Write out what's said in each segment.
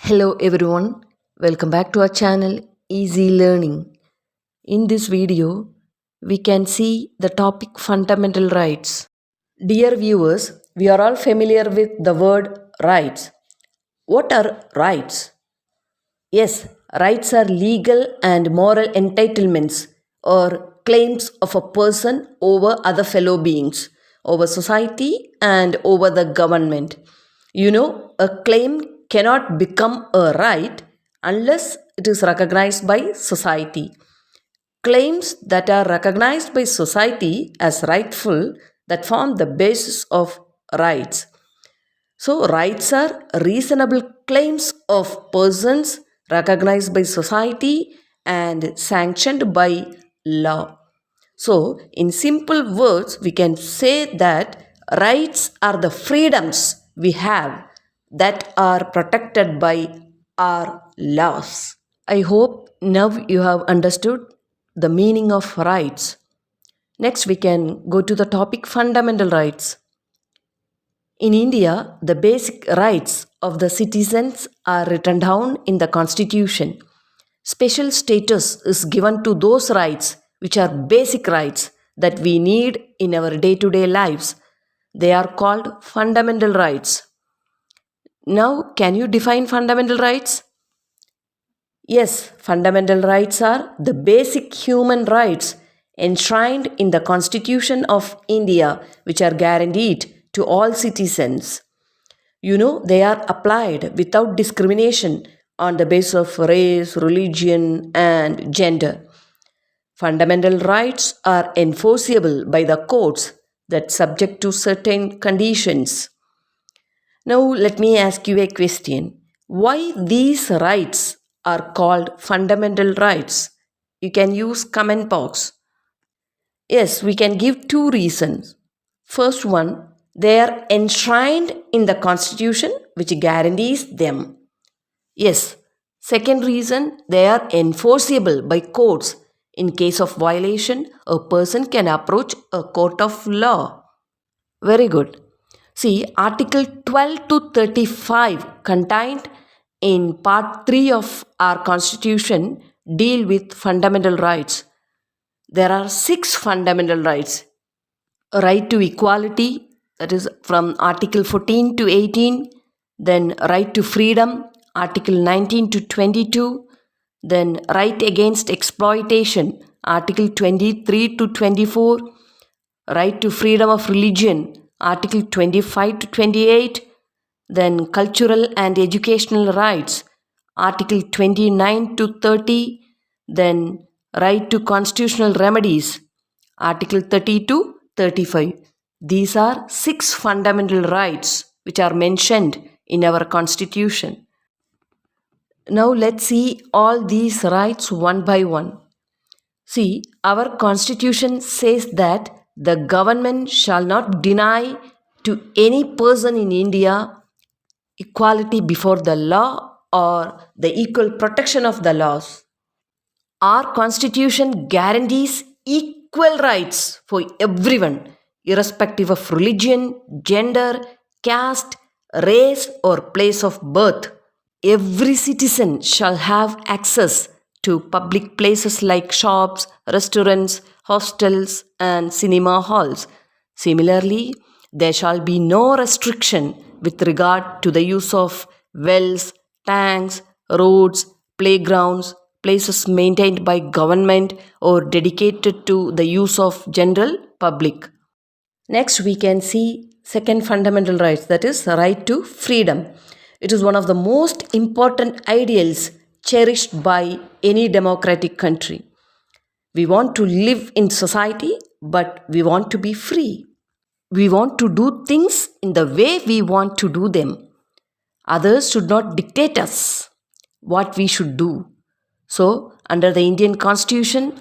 Hello everyone, welcome back to our channel Easy Learning. In this video, we can see the topic fundamental rights. Dear viewers, we are all familiar with the word rights. What are rights? Yes, rights are legal and moral entitlements or claims of a person over other fellow beings, over society, and over the government. A claim cannot become a right unless it is recognized by society. Claims that are recognized by society as rightful that form the basis of rights. So, rights are reasonable claims of persons recognized by society and sanctioned by law. So, in simple words, we can say that rights are the freedoms we have that are protected by our laws. I hope now you have understood the meaning of rights. Next, we can go to the topic fundamental rights. In India, the basic rights of the citizens are written down in the Constitution. Special status is given to those rights which are basic rights that we need in our day to day lives. They are called fundamental rights. Now, can you define fundamental rights? Yes, fundamental rights are the basic human rights enshrined in the Constitution of India, which are guaranteed to all citizens. They are applied without discrimination on the basis of race, religion, and gender. Fundamental rights are enforceable by the courts that subject to certain conditions. Now, let me ask you a question. Why these rights are called fundamental rights? You can use comment box. Yes, we can give two reasons. First one, they are enshrined in the Constitution which guarantees them. Yes. Second reason, they are enforceable by courts. In case of violation, a person can approach a court of law. Very good. See, Article 12 to 35 contained in Part 3 of our Constitution deal with fundamental rights. There are 6 fundamental rights. A right to equality, that is from Article 14 to 18, then right to freedom, Article 19 to 22, then right against exploitation, Article 23 to 24, right to freedom of religion, Article 25 to 28, then cultural and educational rights, Article 29 to 30, then right to constitutional remedies, Article 30 to 35. These are 6 fundamental rights which are mentioned in our Constitution. Now let's see all these rights one by one. See, our Constitution says that the government shall not deny to any person in India equality before the law or the equal protection of the laws. Our Constitution guarantees equal rights for everyone, irrespective of religion, gender, caste, race, or place of birth. Every citizen shall have access to public places like shops, restaurants, hostels, and cinema halls. Similarly, there shall be no restriction with regard to the use of wells, tanks, roads, playgrounds, places maintained by government or dedicated to the use of general public. Next, we can see second fundamental rights, that is right to freedom. It is one of the most important ideals cherished by any democratic country. We want to live in society, but we want to be free. We want to do things in the way we want to do them. Others should not dictate us what we should do. So, under the Indian Constitution,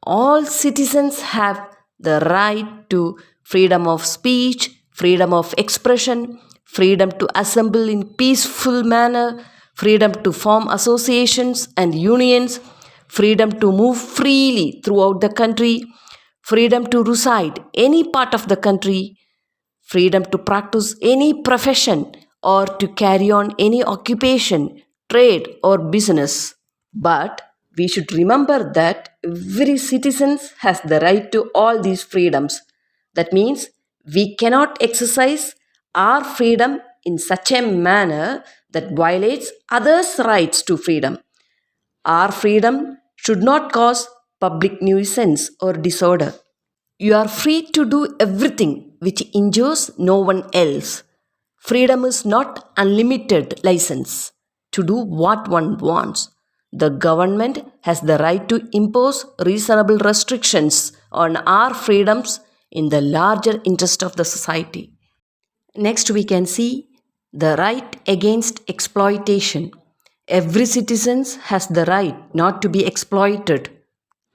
all citizens have the right to freedom of speech, freedom of expression, freedom to assemble in peaceful manner, freedom to form associations and unions, freedom to move freely throughout the country, freedom to reside any part of the country, freedom to practice any profession or to carry on any occupation, trade, or business. But we should remember that every citizen has the right to all these freedoms. That means we cannot exercise our freedom in such a manner that violates others' rights to freedom. Our freedom should not cause public nuisance or disorder. You are free to do everything which injures no one else. Freedom is not unlimited license to do what one wants. The government has the right to impose reasonable restrictions on our freedoms in the larger interest of the society. Next, we can see the right against exploitation. Every citizen has the right not to be exploited.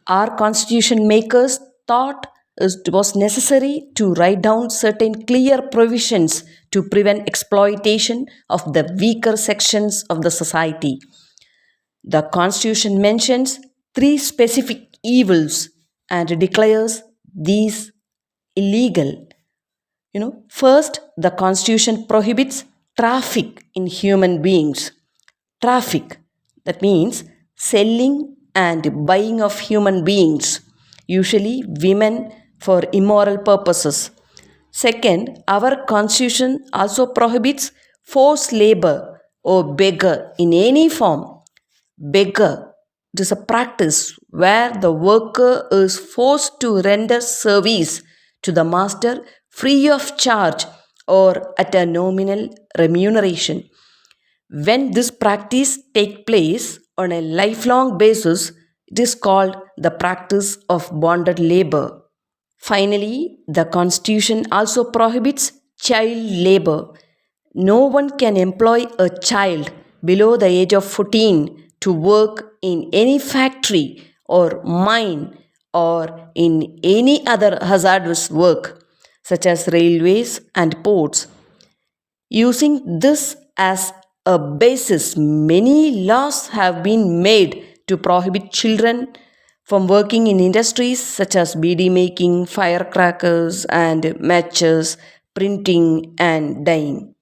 Our constitution makers thought it was necessary to write down certain clear provisions to prevent exploitation of the weaker sections of the society. The constitution mentions three specific evils and declares these illegal. First, the constitution prohibits traffic in human beings. Traffic, that means selling and buying of human beings, usually women, for immoral purposes. Second, our constitution also prohibits forced labor or beggar in any form. Beggar, it is a practice where the worker is forced to render service to the master free of charge or at a nominal remuneration. When this practice takes place on a lifelong basis, it is called the practice of bonded labor. Finally, the Constitution also prohibits child labor. No one can employ a child below the age of 14 to work in any factory or mine or in any other hazardous work, such as railways and ports. Using this as a basis, many laws have been made to prohibit children from working in industries such as beadi making, firecrackers, and matches, printing, and dyeing.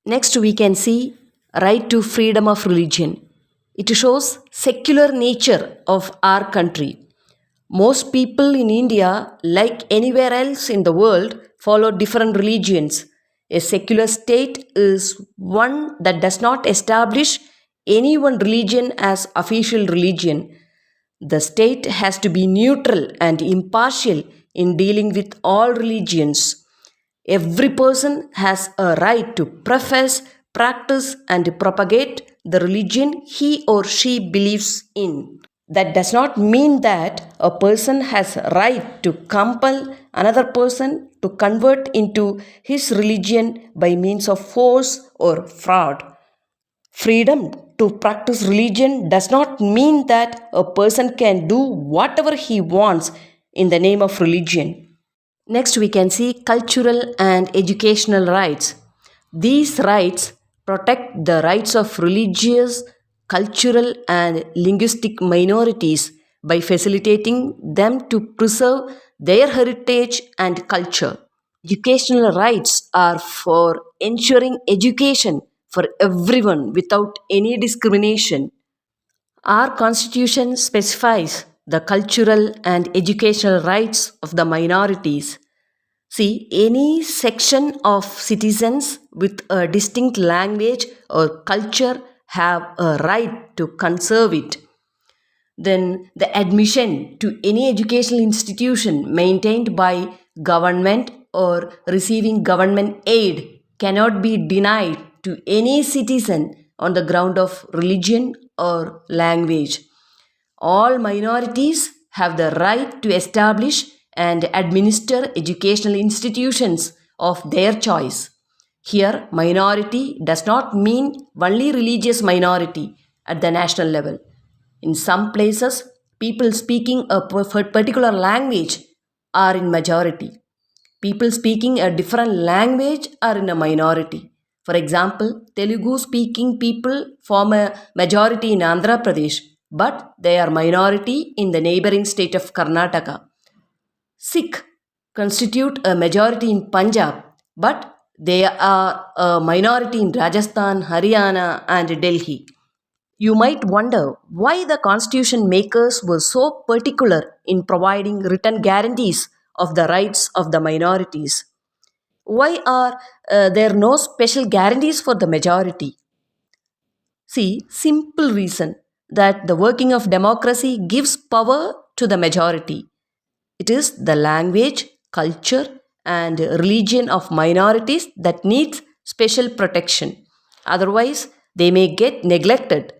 Next, we can see right to freedom of religion. It shows secular nature of our country. Most people in India, like anywhere else in the world, follow different religions. A secular state is one that does not establish any one religion as official religion. The state has to be neutral and impartial in dealing with all religions. Every person has a right to profess, practice, and propagate the religion he or she believes in. That does not mean that a person has right to compel another person to convert into his religion by means of force or fraud. Freedom to practice religion does not mean that a person can do whatever he wants in the name of religion. Next, we can see cultural and educational rights. These rights protect the rights of religious, cultural, and linguistic minorities by facilitating them to preserve their heritage and culture. Educational rights are for ensuring education for everyone without any discrimination. Our constitution specifies the cultural and educational rights of the minorities. See, any section of citizens with a distinct language or culture have a right to conserve it. Then the admission to any educational institution maintained by government or receiving government aid cannot be denied to any citizen on the ground of religion or language. All minorities have the right to establish and administer educational institutions of their choice. Here, minority does not mean only religious minority at the national level. In some places, people speaking a particular language are in majority. People speaking a different language are in a minority. For example, Telugu speaking people form a majority in Andhra Pradesh, but they are minority in the neighboring state of Karnataka. Sikh constitute a majority in Punjab, but they are a minority in Rajasthan, Haryana, and Delhi. You might wonder why the constitution makers were so particular in providing written guarantees of the rights of the minorities. Why are there no special guarantees for the majority? See, simple reason that the working of democracy gives power to the majority. It is the language, culture, and religion of minorities that needs special protection. Otherwise, they may get neglected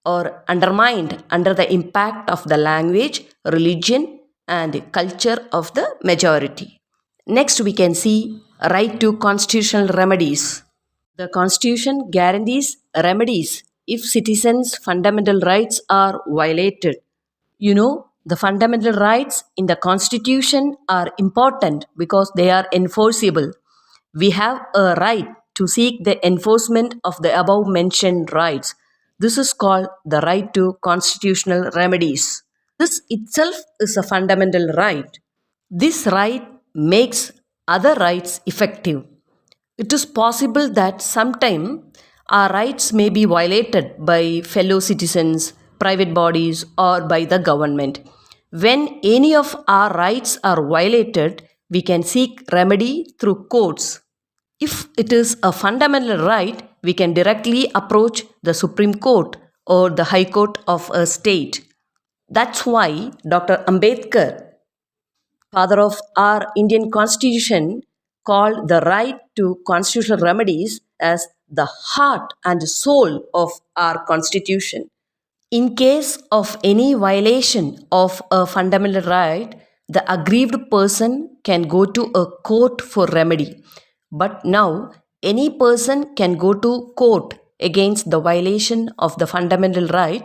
or undermined under the impact of the language, religion, and culture of the majority. Next, we can see right to constitutional remedies. The Constitution guarantees remedies if citizens' fundamental rights are violated. The fundamental rights in the Constitution are important because they are enforceable. We have a right to seek the enforcement of the above mentioned rights. This is called the right to constitutional remedies. This itself is a fundamental right. This right makes other rights effective. It is possible that sometime our rights may be violated by fellow citizens, private bodies, or by the government. When any of our rights are violated, we can seek remedy through courts. If it is a fundamental right, we can directly approach the Supreme Court or the High Court of a state. That's why Dr. Ambedkar, father of our Indian Constitution, called the right to constitutional remedies as the heart and soul of our Constitution. In case of any violation of a fundamental right, the aggrieved person can go to a court for remedy. But now, any person can go to court against the violation of the fundamental right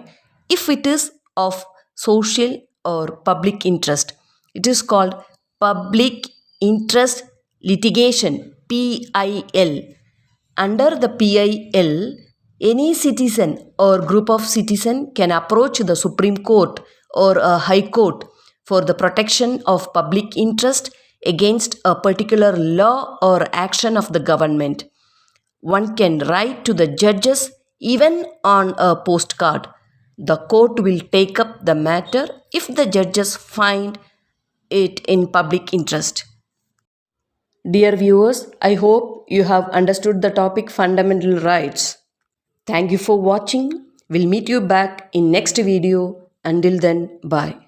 if it is of social or public interest. It is called public interest litigation, PIL. Under the PIL, any citizen or group of citizens can approach the Supreme Court or a High Court for the protection of public interest against a particular law or action of the government. One can write to the judges even on a postcard. The court will take up the matter if the judges find it in public interest. Dear viewers, I hope you have understood the topic fundamental rights. Thank you for watching. We'll meet you back in next video. Until then, bye.